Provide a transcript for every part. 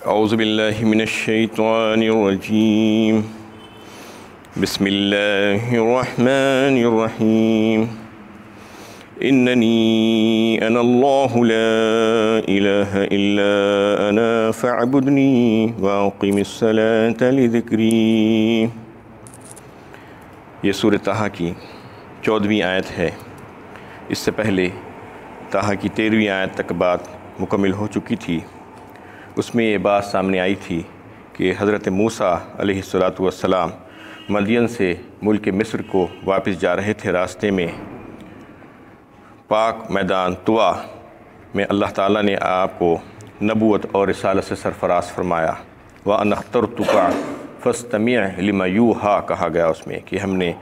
اعوذ باللہ من الشیطان الرجیم بسم اللہ الرحمن الرحیم اننی انا اللہ لا الہ الا انا فاعبدنی واقم الصلاة لذکری۔ یہ سورہ طٰہٰ کی 14ویں آیت ہے۔ اس سے پہلے طٰہٰ کی 13ویں آیت تک بات مکمل ہو چکی تھی۔ اس میں یہ بات سامنے آئی تھی کہ حضرت موسیٰ علیہ السلام مدین سے ملک مصر کو واپس جا رہے تھے۔ راستے میں پاک میدان طویٰ میں اللہ تعالیٰ نے آپ کو نبوت اور رسالت سے سرفراز فرمایا۔ وَأَنَا اخْتَرْتُكَ فَاسْتَمِعْ لِمَا يُوحَىٰ کہا گیا اس میں کہ ہم نے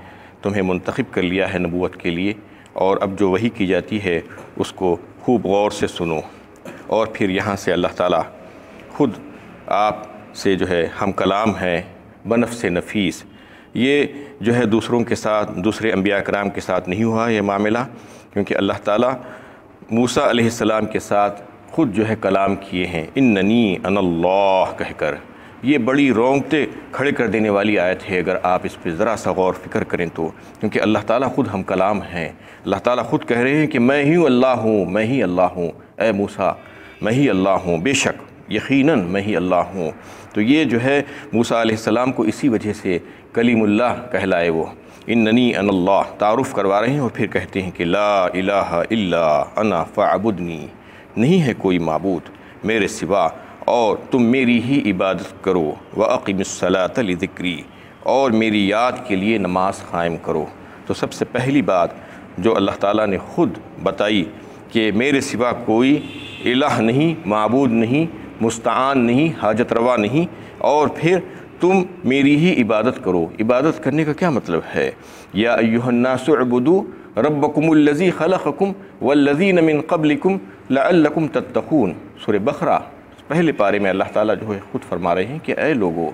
تمہیں منتخب کر لیا ہے نبوت کے لیے، اور اب جو وحی کی جاتی ہے اس کو خوب غور سے سنو۔ اور پھر یہاں سے اللہ تعالیٰ خود آپ سے جو ہے ہم کلام ہے بنفس نفیس۔ یہ جو ہے دوسروں کے ساتھ، دوسرے انبیاء کرام کے ساتھ نہیں ہوا یہ معاملہ، کیونکہ اللہ تعالیٰ موسیٰ علیہ السلام کے ساتھ خود جو ہے کلام کیے ہیں، اننی انا اللہ کہہ کر۔ یہ بڑی رونگٹے کھڑے کر دینے والی آیت ہے اگر آپ اس پہ ذرا سا غور فکر کریں تو، کیونکہ اللہ تعالیٰ خود ہم کلام ہیں۔ اللہ تعالیٰ خود کہہ رہے ہیں کہ میں ہی اللہ ہوں، میں ہی اللہ ہوں، اے موسیٰ میں ہی اللہ ہوں، بے شک یقیناً میں ہی اللہ ہوں۔ تو یہ جو ہے موسیٰ علیہ السلام کو اسی وجہ سے کلیم اللہ کہلائے، وہ اننی انا اللہ تعارف کروا رہے ہیں، اور پھر کہتے ہیں کہ لا الہ الا انا فاعبدنی، نہیں ہے کوئی معبود میرے سوا اور تم میری ہی عبادت کرو، وَأَقِمِ الصَّلَاةَ لِذِكْرِي، اور میری یاد کے لیے نماز قائم کرو۔ تو سب سے پہلی بات جو اللہ تعالیٰ نے خود بتائی کہ میرے سوا کوئی الہ نہیں، معبود نہیں، مستعان نہیں، حاجت روا نہیں، اور پھر تم میری ہی عبادت کرو۔ عبادت کرنے کا کیا مطلب ہے؟ یا ایھا الناس اعبدوا ربکم الذی خلقکم والذین من قبلکم لعلکم تتقون۔ سورہ بقرہ پہلے پارے میں اللہ تعالیٰ جو ہے خود فرما رہے ہیں کہ اے لوگو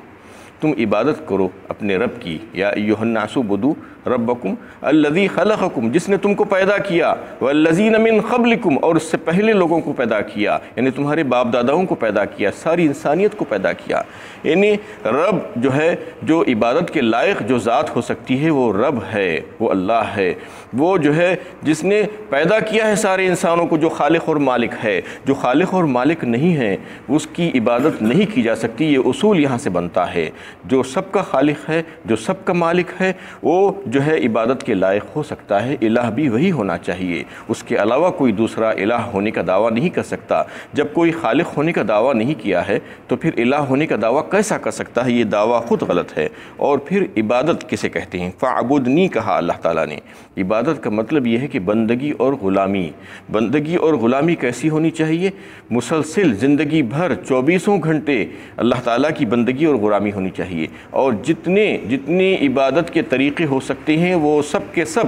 تم عبادت کرو اپنے رب کی، یا ایھا الناس اعبدوا ربکم الذی خلقکم، جس نے تم کو پیدا کیا، والذین من قبلکم، اور اس سے پہلے لوگوں کو پیدا کیا، یعنی تمہارے باپ داداؤں کو پیدا کیا، ساری انسانیت کو پیدا کیا۔ یعنی رب جو ہے، جو عبادت کے لائق جو ذات ہو سکتی ہے وہ رب ہے، وہ اللہ ہے، وہ جو ہے جس نے پیدا کیا ہے سارے انسانوں کو، جو خالق اور مالک ہے۔ جو خالق اور مالک نہیں ہے اس کی عبادت نہیں کی جا سکتی، یہ اصول یہاں سے بنتا ہے۔ جو سب کا خالق ہے، جو سب کا مالک ہے، وہ جو ہے عبادت کے لائق ہو سکتا ہے، الہ بھی وہی ہونا چاہیے، اس کے علاوہ کوئی دوسرا الہ ہونے کا دعویٰ نہیں کر سکتا۔ جب کوئی خالق ہونے کا دعویٰ نہیں کیا ہے تو پھر الہ ہونے کا دعویٰ کیسا کر سکتا ہے؟ یہ دعویٰ خود غلط ہے۔ اور پھر عبادت کسے کہتے ہیں؟ فاعبدنی کہا اللہ تعالیٰ نے۔ عبادت کا مطلب یہ ہے کہ بندگی اور غلامی۔ بندگی اور غلامی کیسی ہونی چاہیے؟ مسلسل زندگی بھر 24 گھنٹے اللہ تعالیٰ کی بندگی اور غلامی ہونی چاہیے، اور جتنے عبادت کے طریقے ہو سکتے ہیں وہ سب کے سب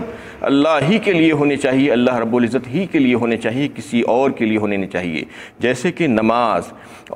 اللہ ہی کے لیے ہونے چاہیے، اللہ رب العزت ہی کے لیے ہونے چاہیے، کسی اور کے لیے ہونے نہیں چاہیے۔ جیسے کہ نماز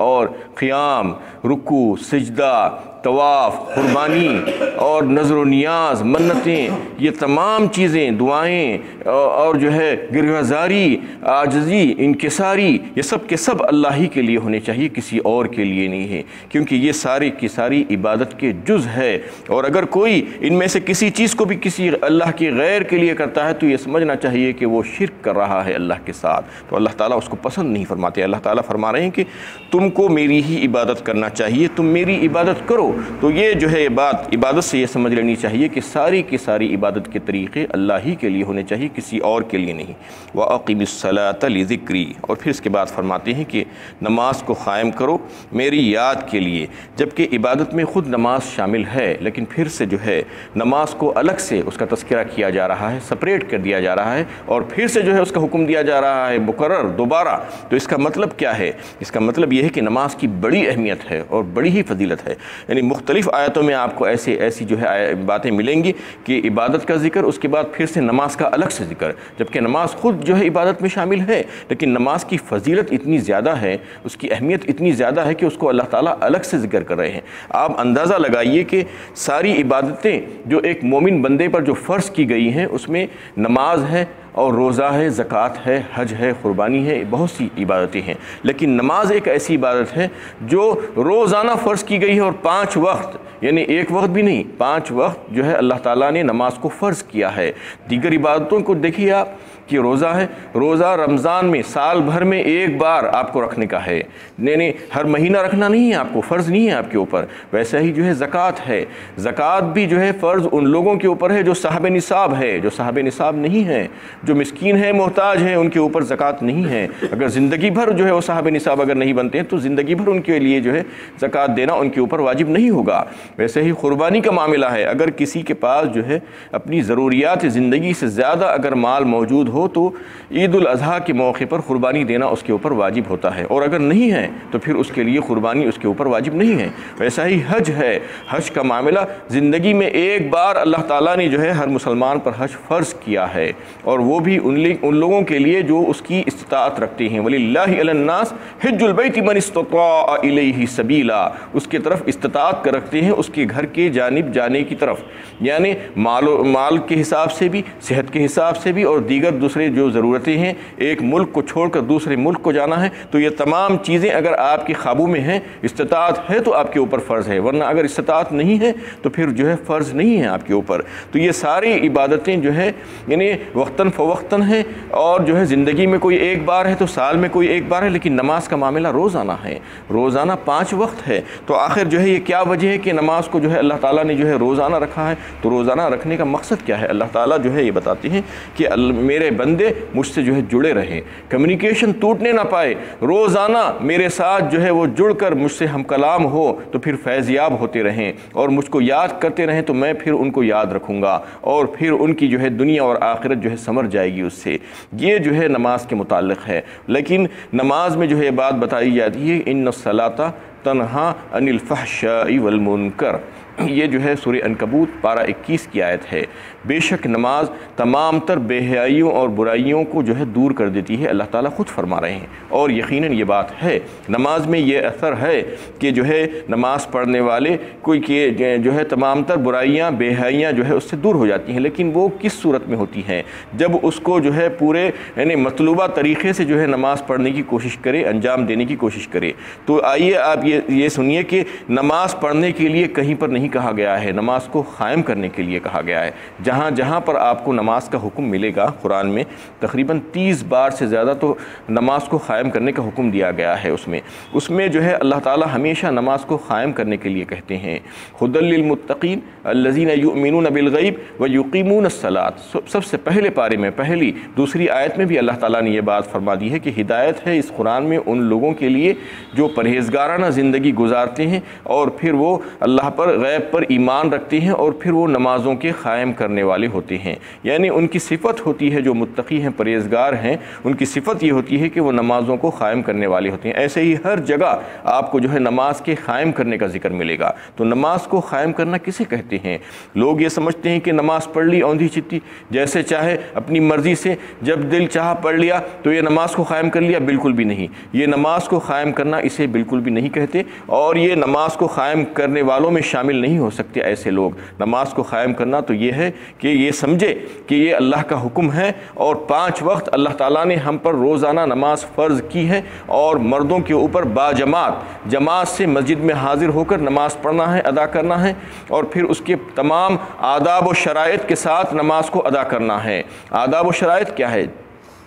اور قیام، رکوع، سجدہ، طواف، قربانی اور نظر و نیاز، منتیں، یہ تمام چیزیں، دعائیں اور جو ہے گریہزاری، عاجزی، انکساری، یہ سب کے سب اللہ ہی کے لیے ہونے چاہیے، کسی اور کے لیے نہیں ہے، کیونکہ یہ ساری کی ساری عبادت کے جز ہے۔ اور اگر کوئی ان میں سے کسی چیز کو بھی کسی اللہ کے غیر کے لیے کرتا ہے تو یہ سمجھنا چاہیے کہ وہ شرک کر رہا ہے اللہ کے ساتھ، تو اللہ تعالیٰ اس کو پسند نہیں فرماتے۔ اللہ تعالیٰ فرما رہے ہیں کہ تم کو میری ہی عبادت کرنا چاہیے، تم میری عبادت کرو۔ تو یہ جو ہے بات عبادت سے یہ سمجھ لینی چاہیے کہ ساری کی ساری عبادت کے طریقے اللہ ہی کے لیے ہونے چاہیے، کسی اور کے لیے نہیں۔ وَأَقِمِ الصَّلَاةَ لِذِكْرِي، اور پھر اس کے بعد فرماتے ہیں کہ نماز کو قائم کرو میری یاد کے لیے، جبکہ عبادت میں خود نماز شامل ہے، لیکن پھر سے جو ہے نماز کو الگ سے اس کا تذکرہ کیا جا رہا ہے، سپریٹ کر دیا جا رہا ہے، اور پھر سے جو ہے اس کا حکم دیا جا رہا ہے مقرر دوبارہ۔ تو اس کا مطلب کیا ہے؟ اس کا مطلب یہ ہے کہ نماز کی بڑی اہمیت ہے اور بڑی ہی فضیلت ہے۔ یعنی مختلف آیتوں میں آپ کو ایسی جو ہے باتیں ملیں گی کہ عبادت کا ذکر، اس کے بعد پھر سے نماز کا الگ سے ذکر، جبکہ نماز خود جو ہے عبادت میں شامل ہے، لیکن نماز کی فضیلت اتنی زیادہ ہے، اس کی اہمیت اتنی زیادہ ہے کہ اس کو اللہ تعالیٰ الگ سے ذکر کر رہے ہیں۔ آپ اندازہ لگائیے کہ ساری عبادتیں جو ایک مومن بندے پر جو فرض کی گئی ہیں اس میں نماز ہے اور روزہ ہے، زکوٰۃ ہے، حج ہے، قربانی ہے، بہت سی عبادتیں ہیں، لیکن نماز ایک ایسی عبادت ہے جو روزانہ فرض کی گئی ہے، اور 5 وقت، یعنی ایک وقت بھی نہیں، 5 وقت جو ہے اللہ تعالیٰ نے نماز کو فرض کیا ہے۔ دیگر عبادتوں کو دیکھیے آپ کہ روزہ ہے، روزہ رمضان میں سال بھر میں ایک بار آپ کو رکھنے کا ہے، یعنی ہر مہینہ رکھنا نہیں ہے آپ کو، فرض نہیں ہے آپ کے اوپر۔ ویسے ہی جو ہے زکوٰۃ ہے، زکوٰۃ بھی جو ہے فرض ان لوگوں کے اوپر ہے جو صاحب نصاب ہے، جو صاحب نصاب نہیں ہے، جو مسکین ہے، محتاج ہیں، ان کے اوپر زکوٰۃ نہیں ہے۔ اگر زندگی بھر جو ہے وہ صاحب نصاب اگر نہیں بنتے ہیں تو زندگی بھر ان کے لیے جو ہے زکوٰۃ دینا ان کے اوپر واجب نہیں ہوگا۔ ویسے ہی قربانی کا معاملہ ہے، اگر کسی کے پاس جو ہے اپنی ضروریات زندگی سے زیادہ اگر مال موجود ہو تو عید الاضحیٰ کے موقع پر قربانی دینا اس کے اوپر واجب ہوتا ہے، اور اگر نہیں ہے تو پھر اس کے لیے قربانی اس کے اوپر واجب نہیں ہے۔ ویسا ہی حج ہے، حج کا معاملہ زندگی میں ایک بار اللہ تعالیٰ نے جو ہے ہر مسلمان پر حج فرض کیا ہے، اور وہ بھی ان لوگوں کے لیے جو اس کی استطاعت رکھتے ہیں۔ وَلِلَّهِ عَلَى النَّاسِ حِجُّ الْبَيْتِ مَنِ اسْتَطَاعَ إِلَيْهِ سَبِيلًا، اس کے طرف استطاعت کر رکھتے ہیں، اس کے گھر کے جانب جانے کی طرف، یعنی مال کے حساب سے بھی، صحت کے حساب سے بھی، اور دیگر دوسرے جو ضرورتیں ہیں، ایک ملک کو چھوڑ کر دوسرے ملک کو جانا ہے، تو یہ تمام چیزیں اگر آپ کے قابو میں ہیں، استطاعت ہے تو آپ کے اوپر فرض ہے، ورنہ اگر استطاعت نہیں ہے تو پھر جو ہے فرض نہیں ہے آپ کے اوپر۔ تو یہ ساری عبادتیں جو ہے یعنی وقتاً فوقتاً ہیں، اور جو ہے زندگی میں کوئی ایک بار ہے تو سال میں کوئی ایک بار ہے، لیکن نماز کا معاملہ روزانہ ہے، روزانہ 5 وقت ہے۔ تو آخر جو ہے یہ کیا وجہ ہے کہ نماز کو جو ہے اللہ تعالیٰ نے جو ہے روزانہ رکھا ہے؟ تو روزانہ رکھنے کا مقصد کیا ہے؟ اللہ تعالیٰ جو ہے یہ بتاتے ہیں کہ میرے بندے مجھ سے جو ہے جڑے رہیں، کمیونیکیشن ٹوٹنے نہ پائے، روزانہ میرے ساتھ جو ہے وہ جڑ کر مجھ سے ہم کلام ہو تو پھر فیض یاب ہوتے رہیں، اور مجھ کو یاد کرتے رہیں تو میں پھر ان کو یاد رکھوں گا، اور پھر ان کی جو ہے دنیا اور آخرت جو ہے سمر جائے گی اس سے۔ یہ جو ہے نماز کے متعلق ہے۔ لیکن نماز میں جو ہے بات بتائی جاتی ہے ان الصلاۃ تنہا عن الفحشاء والمنکر، یہ جو ہے سورہ عنکبوت پارہ 21 کی آیت ہے۔ بے شک نماز تمام تر بے حیائیوں اور برائیوں کو جو ہے دور کر دیتی ہے، اللہ تعالیٰ خود فرما رہے ہیں، اور یقیناً یہ بات ہے۔ نماز میں یہ اثر ہے کہ جو ہے نماز پڑھنے والے کوئی کہ جو ہے تمام تر برائیاں، بے حیائیاں جو ہے اس سے دور ہو جاتی ہیں، لیکن وہ کس صورت میں ہوتی ہیں؟ جب اس کو جو ہے پورے یعنی مطلوبہ طریقے سے جو ہے نماز پڑھنے کی کوشش کرے، انجام دینے کی کوشش کرے۔ تو آئیے آپ یہ سنیے کہ نماز پڑھنے کے لیے کہیں پر نہیں کہا گیا ہے، نماز کو قائم کرنے کے لیے کہا گیا ہے۔ جہاں جہاں پر آپ کو نماز کا حکم ملے گا قرآن میں، تقریباً 30 بار سے زیادہ تو نماز کو قائم کرنے کا حکم دیا گیا ہے۔ اس میں جو ہے اللہ تعالیٰ ہمیشہ نماز کو قائم کرنے کے لیے کہتے ہیں، ھدی للمتقین الذین یؤمنون بالغیب ویقیمون الصلاۃ۔ سب سے پہلے پارے میں پہلی دوسری آیت میں بھی اللہ تعالیٰ نے یہ بات فرما دی ہے کہ ہدایت ہے اس قرآن میں ان لوگوں کے لیے جو پرہیزگارانہ زندگی گزارتے ہیں، اور پھر وہ اللہ پر غیب پر ایمان رکھتے ہیں، اور پھر وہ نمازوں کے قائم کرنے والے ہوتے ہیں۔ یعنی ان کی صفت ہوتی ہے، جو متقی ہیں، پرہیزگار ہیں، ان کی صفت یہ ہوتی ہے کہ وہ نمازوں کو قائم کرنے والے ہوتے ہیں۔ ایسے ہی ہر جگہ آپ کو جو ہے نماز کے قائم کرنے کا ذکر ملے گا۔ تو نماز کو قائم کرنا کسے کہتے ہیں؟ لوگ یہ سمجھتے ہیں کہ نماز پڑھ لی اوندھی چتی، جیسے چاہے اپنی مرضی سے جب دل چاہا پڑھ لیا تو یہ نماز کو قائم کر لیا، بالکل بھی نہیں۔ یہ نماز کو قائم کرنا اسے بالکل بھی نہیں کہتے، اور یہ نماز کو قائم کرنے والوں میں شامل نہیں ہو سکتے ایسے لوگ۔ نماز کو قائم کرنا تو یہ ہے کہ یہ سمجھے کہ یہ اللہ کا حکم ہے، اور 5 وقت اللہ تعالیٰ نے ہم پر روزانہ نماز فرض کی ہے، اور مردوں کے اوپر جماعت سے مسجد میں حاضر ہو کر نماز پڑھنا ہے، ادا کرنا ہے، اور پھر اس کے تمام آداب و شرائط کے ساتھ نماز کو ادا کرنا ہے۔ آداب و شرائط کیا ہے؟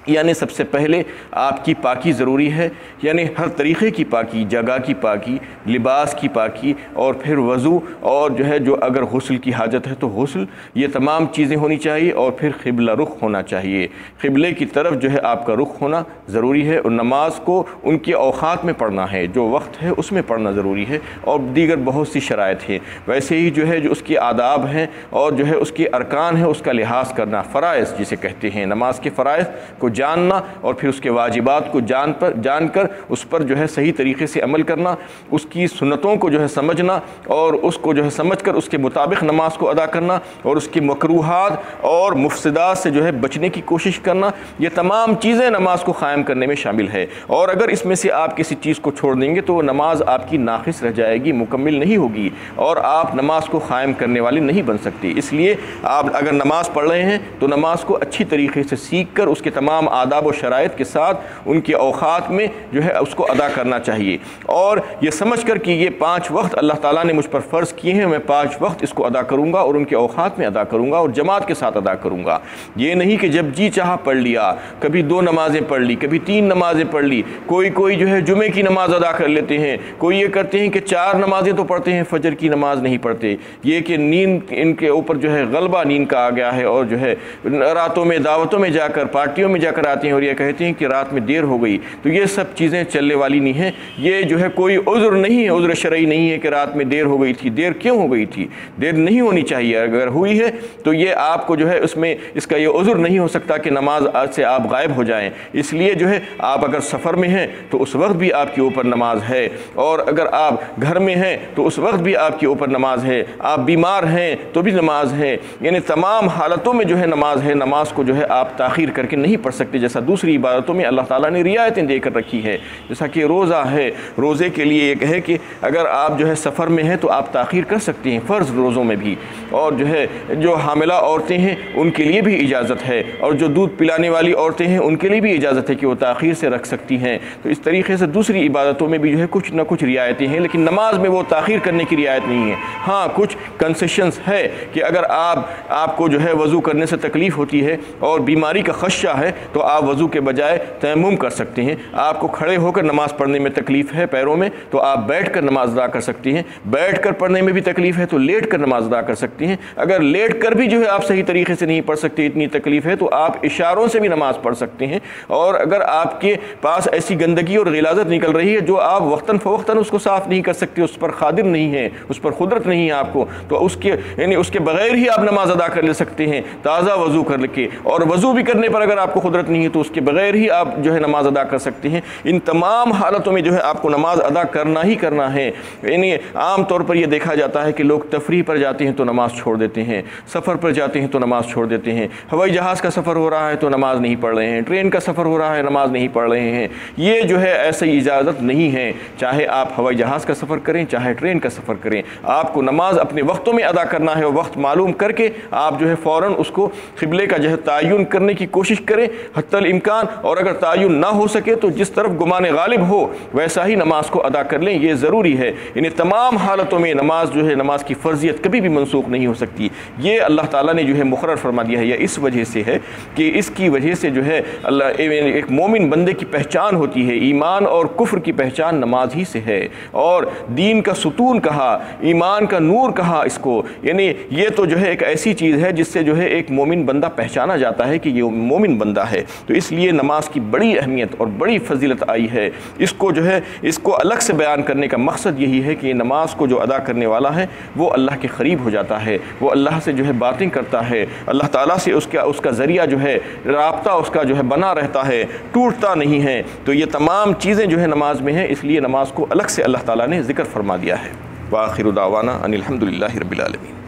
یعنی سب سے پہلے آپ کی پاکی ضروری ہے، یعنی ہر طریقے کی پاکی، جگہ کی پاکی، لباس کی پاکی، اور پھر وضو، اور جو ہے جو اگر غسل کی حاجت ہے تو غسل، یہ تمام چیزیں ہونی چاہیے، اور پھر قبلہ رخ ہونا چاہیے، قبلے کی طرف جو ہے آپ کا رخ ہونا ضروری ہے، اور نماز کو ان کے اوقات میں پڑھنا ہے، جو وقت ہے اس میں پڑھنا ضروری ہے، اور دیگر بہت سی شرائط ہیں۔ ویسے ہی جو ہے جو اس کے آداب ہیں اور جو ہے اس کے ارکان ہیں، اس کا لحاظ کرنا، فرائض جسے کہتے ہیں، نماز کے فرائض کو جاننا اور پھر اس کے واجبات کو جان کر اس پر جو ہے صحیح طریقے سے عمل کرنا، اس کی سنتوں کو جو ہے سمجھنا اور اس کو جو ہے سمجھ کر اس کے مطابق نماز کو ادا کرنا اور اس کی مکروہات اور مفسدات سے جو ہے بچنے کی کوشش کرنا، یہ تمام چیزیں نماز کو قائم کرنے میں شامل ہے۔ اور اگر اس میں سے آپ کسی چیز کو چھوڑ دیں گے تو وہ نماز آپ کی ناقص رہ جائے گی، مکمل نہیں ہوگی اور آپ نماز کو قائم کرنے والے نہیں بن سکتے۔ اس لیے آپ اگر نماز پڑھ رہے ہیں تو نماز کو اچھی طریقے سے سیکھ کر اس کے تمام آداب و شرائط کے ساتھ ان کے اوقات میں جو ہے اس کو ادا کرنا چاہیے، اور یہ سمجھ کر کہ یہ 5 وقت اللہ تعالیٰ نے مجھ پر فرض کیے ہیں، میں 5 وقت اس کو ادا کروں گا اور ان کے اوقات میں ادا کروں گا اور جماعت کے ساتھ ادا کروں گا۔ یہ نہیں کہ جب جی چاہا پڑھ لیا، کبھی 2 نمازیں پڑھ لی، کبھی 3 نمازیں پڑھ لی، کوئی جو ہے جمعے کی نماز ادا کر لیتے ہیں، کوئی یہ کرتے ہیں کہ 4 نمازیں تو پڑھتے ہیں، فجر کی نماز نہیں پڑھتے۔ یہ کہ نیند ان کے اوپر جو ہے غلبہ نیند کا آ گیا ہے اور جو ہے راتوں میں دعوتوں میں جا کر پارٹیوں میں جا کر آتے ہیں اور یہ کہتے ہیں کہ رات میں دیر ہو گئی، تو یہ سب چیزیں چلنے والی نہیں ہیں۔ یہ جو ہے کوئی عذر نہیں ہے، عذر شرعی نہیں ہے کہ رات میں دیر ہو گئی تھی۔ دیر کیوں ہو گئی تھی؟ دیر نہیں ہونی چاہیے، اگر ہوئی ہے تو یہ آپ کو جو ہے اس کا یہ عذر نہیں ہو سکتا کہ نماز سے آپ غائب ہو جائیں۔ اس لیے جو ہے آپ اگر سفر میں ہیں تو اس وقت بھی آپ کے اوپر نماز ہے، اور اگر آپ گھر میں ہیں تو اس وقت بھی آپ کے اوپر نماز ہے، آپ بیمار ہیں تو بھی نماز ہے، یعنی تمام حالتوں میں جو ہے نماز ہے۔ نماز کو جو ہے آپ تاخیر کر کے نہیں پڑھ سکتے، جیسا دوسری عبادتوں میں اللہ تعالیٰ نے رعایتیں دے کر رکھی ہے، جیسا کہ روزہ ہے۔ روزے کے لیے یہ کہے کہ اگر آپ جو ہے سفر میں ہیں تو آپ تاخیر کر سکتے ہیں فرض روزوں میں بھی، اور جو ہے جو حاملہ عورتیں ہیں ان کے لیے بھی اجازت ہے، اور جو دودھ پلانے والی عورتیں ہیں ان کے لیے بھی اجازت ہے کہ وہ تاخیر سے رکھ سکتی ہیں۔ تو اس طریقے سے دوسری عبادتوں میں بھی جو ہے کچھ نہ کچھ رعایتیں ہیں، لیکن نماز میں وہ تاخیر کرنے کی رعایت نہیں ہے۔ ہاں کچھ کنسیشنز ہے کہ اگر آپ کو جو ہے وضو کرنے سے تکلیف ہوتی ہے اور بیماری کا خدشہ ہے تو آپ وضو کے بجائے تیمم کر سکتے ہیں۔ آپ کو کھڑے ہو کر نماز پڑھنے میں تکلیف ہے پیروں میں تو آپ بیٹھ کر نماز ادا کر سکتے ہیں، بیٹھ کر پڑھنے میں بھی تکلیف ہے تو لیٹ کر نماز ادا کر سکتے ہیں۔ اگر لیٹ کر بھی جو ہے آپ صحیح طریقے سے نہیں پڑھ سکتے، اتنی تکلیف ہے، تو آپ اشاروں سے بھی نماز پڑھ سکتے ہیں۔ اور اگر آپ کے پاس ایسی گندگی اور غلاظت نکل رہی ہے جو آپ وقتاً فوقتاً اس کو صاف نہیں کر سکتے، اس پر قادر نہیں ہے، اس پر قدرت نہیں ہے آپ کو، تو اس کے بغیر ہی آپ نماز ادا کر لے سکتے ہیں تازہ وضو کر کے، اور وضو بھی کرنے پر اگر آپ کو قدرت نہیں ہے تو اس کے بغیر ہی آپ جو ہے نماز ادا کر سکتے ہیں۔ ان تمام حالتوں میں جو ہے آپ کو نماز ادا کرنا ہی کرنا ہے۔ یعنی عام طور پر یہ دیکھا جاتا ہے کہ لوگ تفریح پر جاتے ہیں تو نماز چھوڑ دیتے ہیں، سفر پر جاتے ہیں تو نماز چھوڑ دیتے ہیں، ہوائی جہاز کا سفر ہو رہا ہے تو نماز نہیں پڑھ رہے ہیں، ٹرین کا سفر ہو رہا ہے نماز نہیں پڑھ رہے ہیں۔ یہ جو ہے ایسی اجازت نہیں ہے، چاہے آپ ہوائی جہاز کا سفر کریں چاہے ٹرین کا سفر کریں، آپ کو نماز اپنے وقتوں میں ادا کرنا ہے، اور وقت معلوم کر کے آپ جو ہے فوراً اس کو قبلے کا جو ہے تعین کرنے کی کوشش کریں حتی الامکان، اور اگر تعین نہ ہو سکے تو جس طرف گمان غالب ہو ویسا ہی نماز کو ادا کر لیں، یہ ضروری ہے۔ یعنی تمام حالتوں میں نماز جو ہے نماز کی فرضیت کبھی بھی منسوخ نہیں ہو سکتی، یہ اللہ تعالیٰ نے جو ہے مقرر فرما دیا ہے۔ یہ اس وجہ سے ہے کہ اس کی وجہ سے جو ہے ایک مومن بندے کی پہچان ہوتی ہے، ایمان اور کفر کی پہچان نماز ہی سے ہے، اور دین کا ستون کہا، ایمان کا نور کہا اس کو، یعنی یہ تو جو ہے ایک ایسی چیز ہے جس سے جو ہے ایک مومن بندہ پہچانا جاتا ہے کہ یہ مومن بندہ ہے۔ تو اس لیے نماز کی بڑی اہمیت اور بڑی فضیلت آئی ہے۔ اس کو جو ہے اس کو الگ سے بیان کرنے کا مقصد یہی ہے کہ یہ نماز کو جو ادا کرنے والا ہے وہ اللہ کے قریب ہو جاتا ہے، وہ اللہ سے جو ہے باتیں کرتا ہے، اللہ تعالیٰ سے اس کا ذریعہ جو ہے رابطہ اس کا جو ہے بنا رہتا ہے، ٹوٹتا نہیں ہے۔ تو یہ تمام چیزیں جو ہے نماز میں ہیں، اس لیے نماز کو الگ سے اللہ تعالیٰ نے ذکر فرما دیا ہے۔ وآخر دعوانا ان الحمد للہ رب العالمین۔